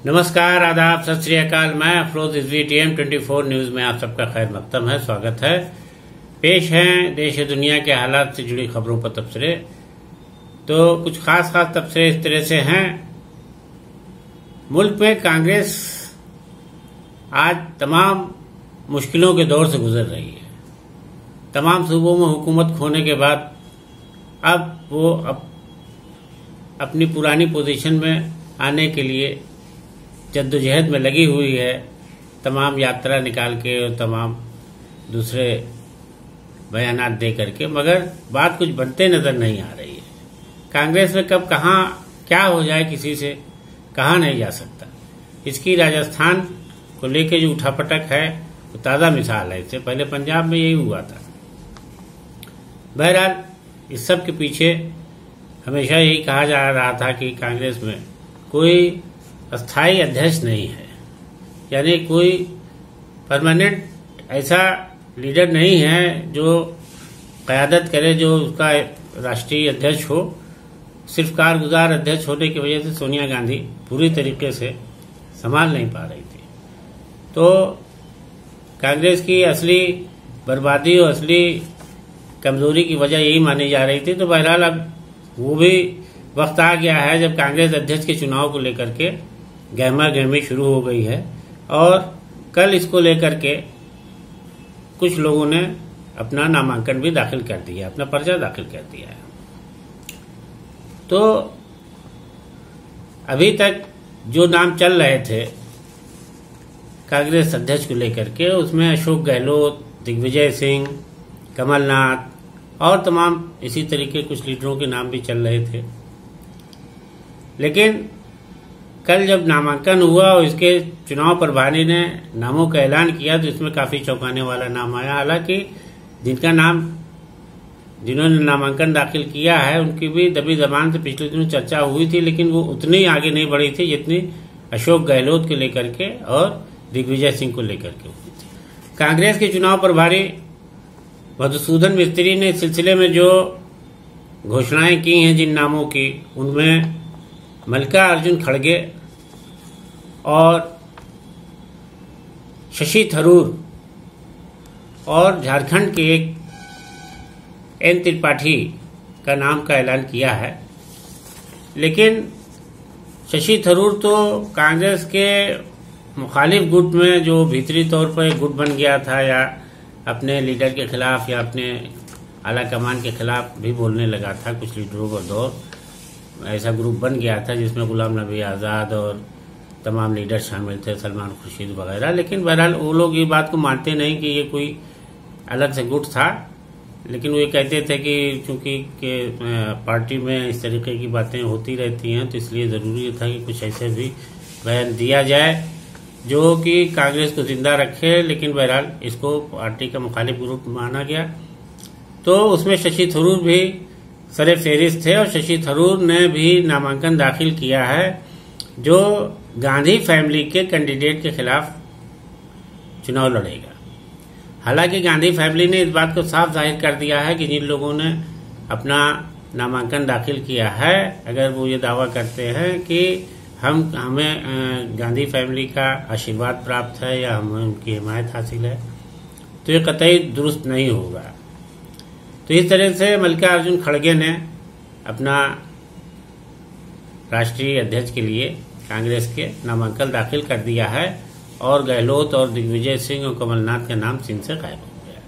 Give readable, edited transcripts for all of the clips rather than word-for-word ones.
नमस्कार, आदाब, सत श्री अकाल। मैं अफरोज रिजवी टीएम 24 न्यूज में आप सबका खैर मकदम है, स्वागत है। पेश हैं देश और दुनिया के हालात से जुड़ी खबरों पर तबसरे। तो कुछ खास तबसरे इस तरह से हैं। मुल्क में कांग्रेस आज तमाम मुश्किलों के दौर से गुजर रही है। तमाम सूबों में हुकूमत खोने के बाद अब वो अपनी पुरानी पोजीशन में आने के लिए जद्दोजहद में लगी हुई है। तमाम यात्रा निकाल के और तमाम दूसरे बयानात दे करके, मगर बात कुछ बनते नजर नहीं आ रही है। कांग्रेस में कब कहाँ क्या हो जाए किसी से कहा नहीं जा सकता। इसकी राजस्थान को लेके जो उठापटक है वो ताज़ा मिसाल है। इससे पहले पंजाब में यही हुआ था। बहरहाल इस सब के पीछे हमेशा यही कहा जा रहा था कि कांग्रेस में कोई अस्थायी अध्यक्ष नहीं है, यानी कोई परमानेंट ऐसा लीडर नहीं है जो क़यादत करे, जो उसका राष्ट्रीय अध्यक्ष हो। सिर्फ कारगुजार अध्यक्ष होने की वजह से सोनिया गांधी पूरी तरीके से संभाल नहीं पा रही थी। तो कांग्रेस की असली बर्बादी और असली कमजोरी की वजह यही मानी जा रही थी। तो बहरहाल अब वो भी वक्त आ गया है जब कांग्रेस अध्यक्ष के चुनाव को लेकर के गहमा गहमी शुरू हो गई है। और कल इसको लेकर के कुछ लोगों ने अपना नामांकन भी दाखिल कर दिया, अपना पर्चा दाखिल कर दिया है। तो अभी तक जो नाम चल रहे थे कांग्रेस अध्यक्ष को लेकर के, उसमें अशोक गहलोत, दिग्विजय सिंह, कमलनाथ और तमाम इसी तरीके कुछ लीडरों के नाम भी चल रहे थे। लेकिन कल जब नामांकन हुआ और इसके चुनाव प्रभारी ने नामों का ऐलान किया तो इसमें काफी चौंकाने वाला नाम आया। हालांकि जिन्होंने नामांकन दाखिल किया है उनकी भी दबी जबान से पिछले दिनों चर्चा हुई थी, लेकिन वो उतनी आगे नहीं बढ़ी थी जितनी अशोक गहलोत को लेकर के और दिग्विजय सिंह को लेकर के हुई थी। कांग्रेस के चुनाव प्रभारी मधुसूदन मिस्त्री ने इस सिलसिले में जो घोषणाएं की हैं जिन नामों की, उनमें मल्लिकार्जुन खड़गे और शशि थरूर और झारखंड के एक एन त्रिपाठी का नाम का ऐलान किया है। लेकिन शशि थरूर तो कांग्रेस के मुखालिफ गुट में जो भीतरी तौर पर एक गुट बन गया था, या अपने लीडर के खिलाफ या अपने आला कमान के खिलाफ भी बोलने लगा था। कुछ लीडरों का दौर ऐसा ग्रुप बन गया था जिसमें गुलाम नबी आज़ाद और तमाम लीडर शामिल थे, सलमान खुर्शीद वगैरह। लेकिन बहरहाल वो लोग ये बात को मानते नहीं कि ये कोई अलग से गुट था। लेकिन वो ये कहते थे कि चूंकि पार्टी में इस तरीके की बातें होती रहती हैं तो इसलिए ज़रूरी था कि कुछ ऐसे भी बयान दिया जाए जो कि कांग्रेस को जिंदा रखे। लेकिन बहरहाल इसको पार्टी का मुखालिफ ग्रुप माना गया। तो उसमें शशि थरूर भी सरे फेरिस्त थे और शशि थरूर ने भी नामांकन दाखिल किया है, जो गांधी फैमिली के कैंडिडेट के खिलाफ चुनाव लड़ेगा। हालांकि गांधी फैमिली ने इस बात को साफ जाहिर कर दिया है कि जिन लोगों ने अपना नामांकन दाखिल किया है, अगर वो ये दावा करते हैं कि हमें गांधी फैमिली का आशीर्वाद प्राप्त है या हमें उनकी हिमायत हासिल है, तो ये कतई दुरुस्त नहीं होगा। तो इस तरह से मल्लिकार्जुन खड़गे ने अपना राष्ट्रीय अध्यक्ष के लिए कांग्रेस के नामांकन दाखिल कर दिया है और गहलोत और दिग्विजय सिंह और कमलनाथ का नाम सिंह से गायब हो गया।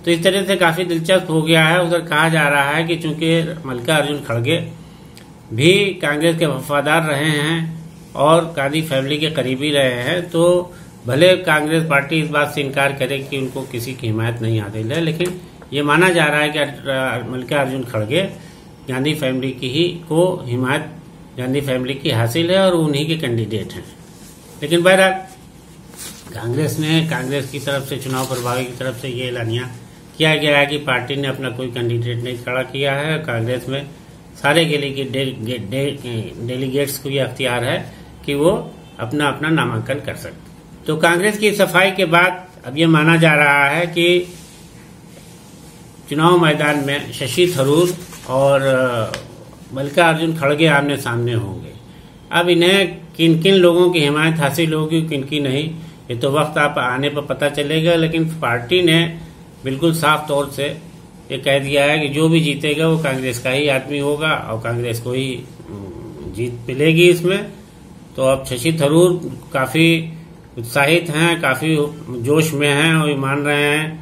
तो इस तरह से काफी दिलचस्प हो गया है। उधर कहा जा रहा है कि चूंकि मल्लिकार्जुन खड़गे भी कांग्रेस के वफादार रहे हैं और गांधी फैमिली के करीबी रहे हैं, तो भले कांग्रेस पार्टी इस बात से इनकार करे कि उनको किसी की हिमायत नहीं हासिल है, लेकिन ये माना जा रहा है कि मल्लिकार्जुन खड़गे गांधी फैमिली की ही को हिमायत गांधी फैमिली की हासिल है और उन्हीं के कैंडिडेट हैं। लेकिन बहरहाल कांग्रेस की तरफ से, चुनाव प्रभारी की तरफ से ये ऐलानिया किया गया है कि पार्टी ने अपना कोई कैंडिडेट नहीं खड़ा किया है। कांग्रेस में सारे के लिए डेलीगेट्स को यह अख्तियार है कि वो अपना अपना नामांकन कर सकते। तो कांग्रेस की सफाई के बाद अब ये माना जा रहा है कि चुनाव मैदान में शशि थरूर और मल्लिकार्जुन खड़गे आमने सामने होंगे। अब इन्हें किन किन लोगों की हिमायत हासिल होगी, किन की नहीं, ये तो वक्त आप आने पर पता चलेगा। लेकिन पार्टी ने बिल्कुल साफ तौर से ये कह दिया है कि जो भी जीतेगा वो कांग्रेस का ही आदमी होगा और कांग्रेस को ही जीत मिलेगी इसमें। तो अब शशि थरूर काफी उत्साहित हैं, काफी जोश में हैं और ये मान रहे हैं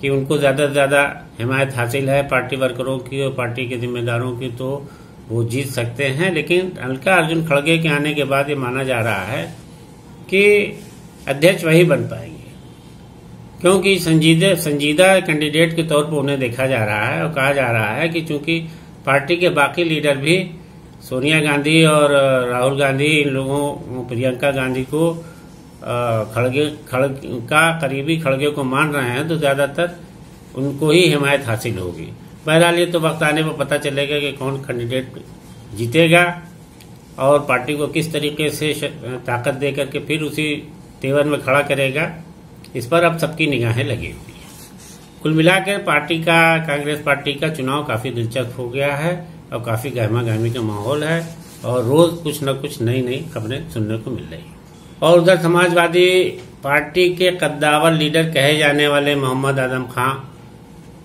कि उनको ज्यादा से ज्यादा हिमायत हासिल है पार्टी वर्करों की और पार्टी के जिम्मेदारों की, तो वो जीत सकते हैं। लेकिन मल्लिकार्जुन खड़गे के आने के बाद ये माना जा रहा है कि अध्यक्ष वही बन पाएंगे, क्योंकि संजीदा कैंडिडेट के तौर पर उन्हें देखा जा रहा है और कहा जा रहा है कि चूंकि पार्टी के बाकी लीडर भी सोनिया गांधी और राहुल गांधी, इन लोगों, प्रियंका गांधी को करीबी खड़गे को मान रहे हैं, तो ज्यादातर उनको ही हिमायत हासिल होगी। बहरहाल ये तो वक्त आने पर पता चलेगा कि कौन कैंडिडेट जीतेगा और पार्टी को किस तरीके से ताकत देकर के फिर उसी तेवर में खड़ा करेगा, इस पर अब सबकी निगाहें लगी हुई है। कुल मिलाकर कांग्रेस पार्टी का चुनाव काफी दिलचस्प हो गया है और काफी गहमा गहमी का माहौल है और रोज कुछ न कुछ नई नई खबरें सुनने को मिल रही है। और उधर समाजवादी पार्टी के कद्दावर लीडर कहे जाने वाले मोहम्मद आजम खां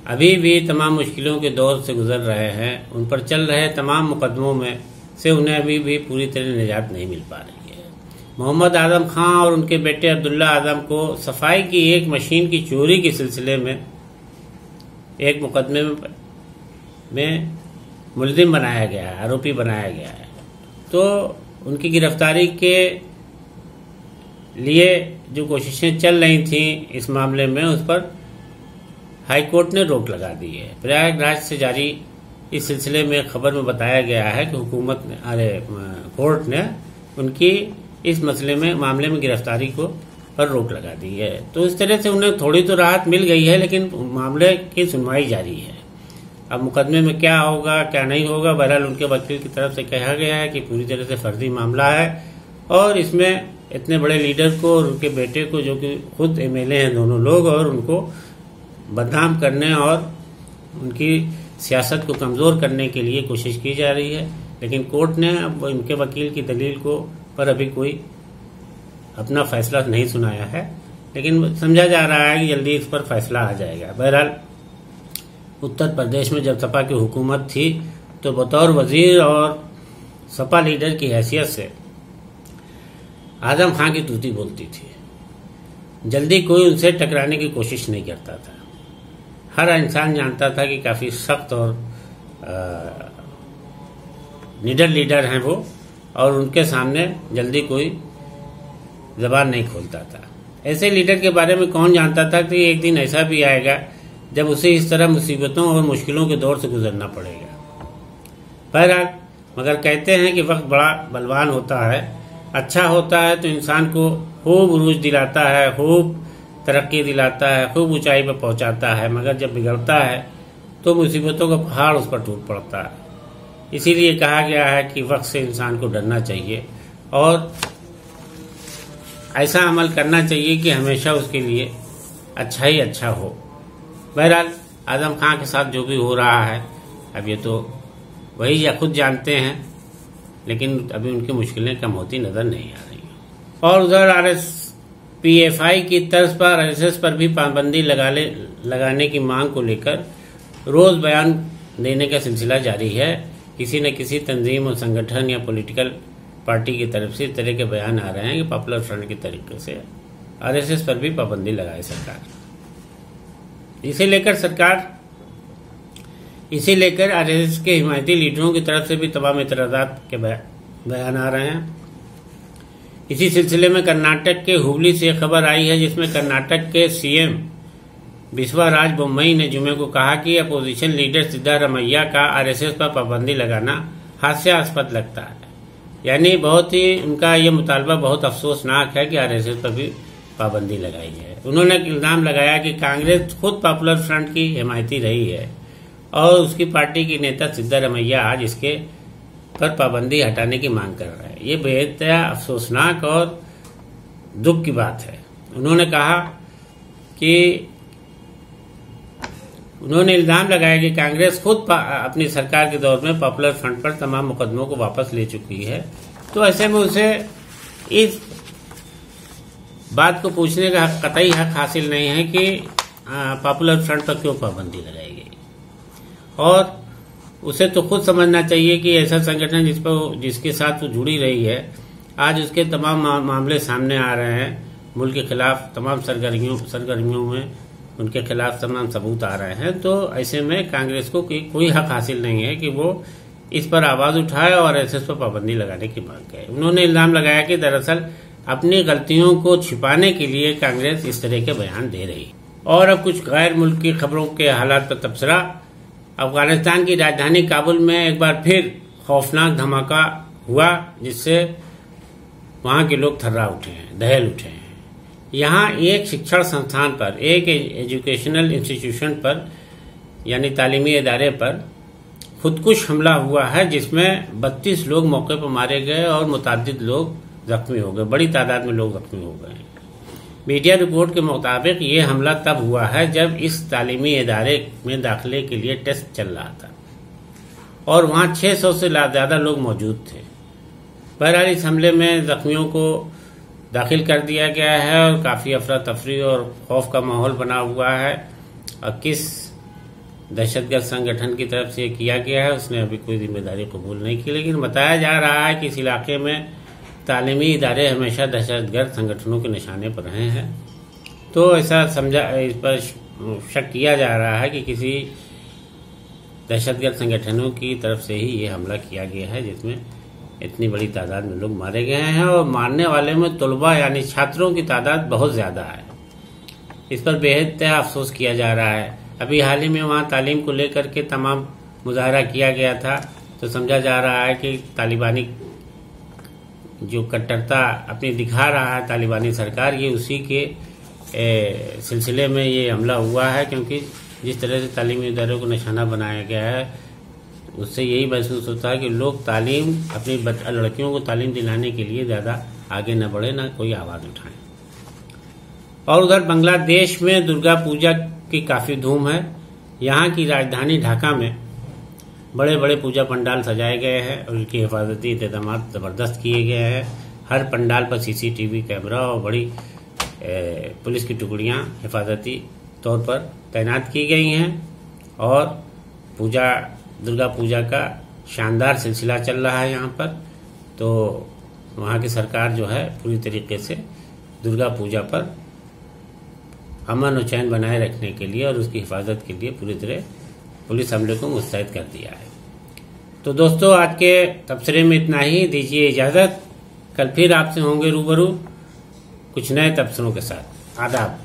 अभी भी तमाम मुश्किलों के दौर से गुजर रहे हैं। उन पर चल रहे तमाम मुकदमों में से उन्हें अभी भी पूरी तरह निजात नहीं मिल पा रही है। मोहम्मद आजम खां और उनके बेटे अब्दुल्ला आजम को सफाई की एक मशीन की चोरी के सिलसिले में एक मुकदमे में मुलजिम बनाया गया है, आरोपी बनाया गया है। तो उनकी गिरफ्तारी के लिए जो कोशिशें चल रही थी इस मामले में, उस पर हाईकोर्ट ने रोक लगा दी है। प्रयागराज से जारी इस सिलसिले में खबर में बताया गया है कि कोर्ट ने उनकी इस मामले में गिरफ्तारी पर रोक लगा दी है। तो इस तरह से उन्हें थोड़ी तो राहत मिल गई है, लेकिन मामले की सुनवाई जारी है। अब मुकदमे में क्या होगा क्या नहीं होगा, बहरहाल उनके वकील की तरफ से कहा गया है कि पूरी तरह से फर्जी मामला है और इसमें इतने बड़े लीडर को और उनके बेटे को, जो कि खुद एमएलए हैं दोनों लोग, और उनको बदनाम करने और उनकी सियासत को कमजोर करने के लिए कोशिश की जा रही है। लेकिन कोर्ट ने अब इनके वकील की दलील पर अभी कोई अपना फैसला नहीं सुनाया है, लेकिन समझा जा रहा है कि जल्दी इस पर फैसला आ जाएगा। बहरहाल उत्तर प्रदेश में जब सपा की हुकूमत थी तो बतौर वजीर और सपा लीडर की हैसियत से आजम खां की तूती बोलती थी। जल्दी कोई उनसे टकराने की कोशिश नहीं करता था। हर इंसान जानता था कि काफी सख्त और निडर लीडर हैं वो, और उनके सामने जल्दी कोई जबान नहीं खोलता था। ऐसे लीडर के बारे में कौन जानता था कि एक दिन ऐसा भी आएगा जब उसे इस तरह मुसीबतों और मुश्किलों के दौर से गुजरना पड़ेगा। बहरहाल मगर कहते हैं कि वक्त बड़ा बलवान होता है, अच्छा होता है तो इंसान को खूब उरूज दिलाता है, खूब तरक्की दिलाता है, खूब ऊंचाई पर पहुंचाता है, मगर जब बिगड़ता है तो मुसीबतों का पहाड़ उस पर टूट पड़ता है। इसीलिए कहा गया है कि वक्त से इंसान को डरना चाहिए और ऐसा अमल करना चाहिए कि हमेशा उसके लिए अच्छा ही अच्छा हो। बहरहाल आजम खां के साथ जो भी हो रहा है अब ये तो वही या खुद जानते हैं, लेकिन अभी उनकी मुश्किलें कम होती नजर नहीं आ रही। और उधर पीएफआई की तर्ज पर आरएसएस पर भी पाबंदी लगाने की मांग को लेकर रोज बयान देने का सिलसिला जारी है। किसी न किसी तंजीम और संगठन या पॉलिटिकल पार्टी की तरफ से इस तरह के बयान आ रहे हैं कि पॉपुलर फ्रंट के तरीके से आरएसएस पर भी पाबंदी लगाए सरकार। इसे लेकर आरएसएस के हिमायती लीडरों की तरफ से भी तमाम एतराजात के बयान आ रहे हैं। इसी सिलसिले में कर्नाटक के हुबली से खबर आई है, जिसमें कर्नाटक के सीएम बिस्वाराज बोम्मई ने जुमे को कहा कि अपोजिशन लीडर सिद्धारमैया का आरएसएस पर पाबंदी लगाना हास्यास्पद लगता है। यानी बहुत ही उनका ये मुतालबा बहुत अफसोसनाक है कि आरएसएस पर भी पाबंदी लगाई है। उन्होंने इल्जाम लगाया कि कांग्रेस खुद पॉपुलर फ्रंट की हिमायती रही है और उसकी पार्टी की नेता सिद्धारमैया आज इसके पर पाबंदी हटाने की मांग कर रहा है। ये बेहद अफसोसनाक और दुख की बात है। उन्होंने कहा कि उन्होंने इल्जाम लगाया कि कांग्रेस खुद अपनी सरकार के दौर में पॉपुलर फ्रंट पर तमाम मुकदमों को वापस ले चुकी है। तो ऐसे में उसे इस बात को पूछने का कतई हक हासिल नहीं है कि पॉपुलर फ्रंट पर क्यों पाबंदी लगाई गई, और उसे तो खुद समझना चाहिए कि ऐसा संगठन जिसके साथ वो जुड़ी रही है, आज उसके तमाम मामले सामने आ रहे हैं, मुल्क के खिलाफ तमाम सरगर्मियों में उनके खिलाफ तमाम सबूत आ रहे हैं। तो ऐसे में कांग्रेस को कोई हक हासिल नहीं है कि वो इस पर आवाज उठाए और एसएस पर पाबंदी लगाने की मांग करे। उन्होंने इल्जाम लगाया कि दरअसल अपनी गलतियों को छिपाने के लिए कांग्रेस इस तरह के बयान दे रही है। और अब कुछ गैर मुल्क की खबरों के हालात पर तबसरा। अफगानिस्तान की राजधानी काबुल में एक बार फिर खौफनाक धमाका हुआ, जिससे वहां के लोग थर्रा उठे हैं, दहल उठे हैं। यहाँ एक शिक्षण संस्थान पर, एक एजुकेशनल इंस्टीट्यूशन पर यानी तालीमी इदारे पर खुदकुश हमला हुआ है, जिसमें 32 लोग मौके पर मारे गए और मुतअद्दिद लोग जख्मी हो गए, बड़ी तादाद में लोग जख्मी हो गए। मीडिया रिपोर्ट के मुताबिक ये हमला तब हुआ है जब इस तालीमी इदारे में दाखिले के लिए टेस्ट चल रहा था और वहां 600 से ज्यादा लोग मौजूद थे। बहरहाल इस हमले में जख्मियों को दाखिल कर दिया गया है और काफी अफरा तफरी और खौफ का माहौल बना हुआ है। और किस दहशतगर्द संगठन की तरफ से किया गया है उसने अभी कोई जिम्मेदारी कबूल नहीं की, लेकिन बताया जा रहा है कि इस इलाके में तालीमी इदारे हमेशा दहशतगर्द संगठनों के निशाने पर रहे हैं। तो ऐसा समझा, इस पर शक किया जा रहा है कि किसी दहशतगर्द संगठनों की तरफ से ही ये हमला किया गया है, जिसमें इतनी बड़ी तादाद में लोग मारे गए हैं और मारने वाले में तलबा यानी छात्रों की तादाद बहुत ज्यादा है। इस पर बेहद अफसोस किया जा रहा है। अभी हाल ही में वहाँ तालीम को लेकर के तमाम मुजाहरा किया गया था, तो समझा जा रहा है कि तालिबानी जो कट्टरता अपनी दिखा रहा है तालिबानी सरकार, ये उसी के सिलसिले में ये हमला हुआ है, क्योंकि जिस तरह से तालीमी इदारों को निशाना बनाया गया है उससे यही महसूस होता है कि लोग तालीम अपनी लड़कियों को तालीम दिलाने के लिए ज़्यादा आगे न बढ़े, न कोई आवाज़ उठाएं। और उधर बांग्लादेश में दुर्गा पूजा की काफ़ी धूम है। यहाँ की राजधानी ढाका में बड़े बड़े पूजा पंडाल सजाए गए हैं और उनकी हिफाजती इंतजाम ज़बरदस्त किए गए हैं। हर पंडाल पर सीसीटीवी कैमरा और बड़ी पुलिस की टुकड़ियाँ हिफाजती तौर पर तैनात की गई हैं और दुर्गा पूजा का शानदार सिलसिला चल रहा है यहाँ पर। तो वहाँ की सरकार जो है पूरी तरीके से दुर्गा पूजा पर अमन और चैन बनाए रखने के लिए और उसकी हिफाजत के लिए पूरी तरह पुलिस हमले को मुस्तैद कर दिया है। तो दोस्तों, आज के तबसरे में इतना ही। दीजिए इजाजत, कल फिर आपसे होंगे रूबरू कुछ नए तबसरों के साथ। आदाब।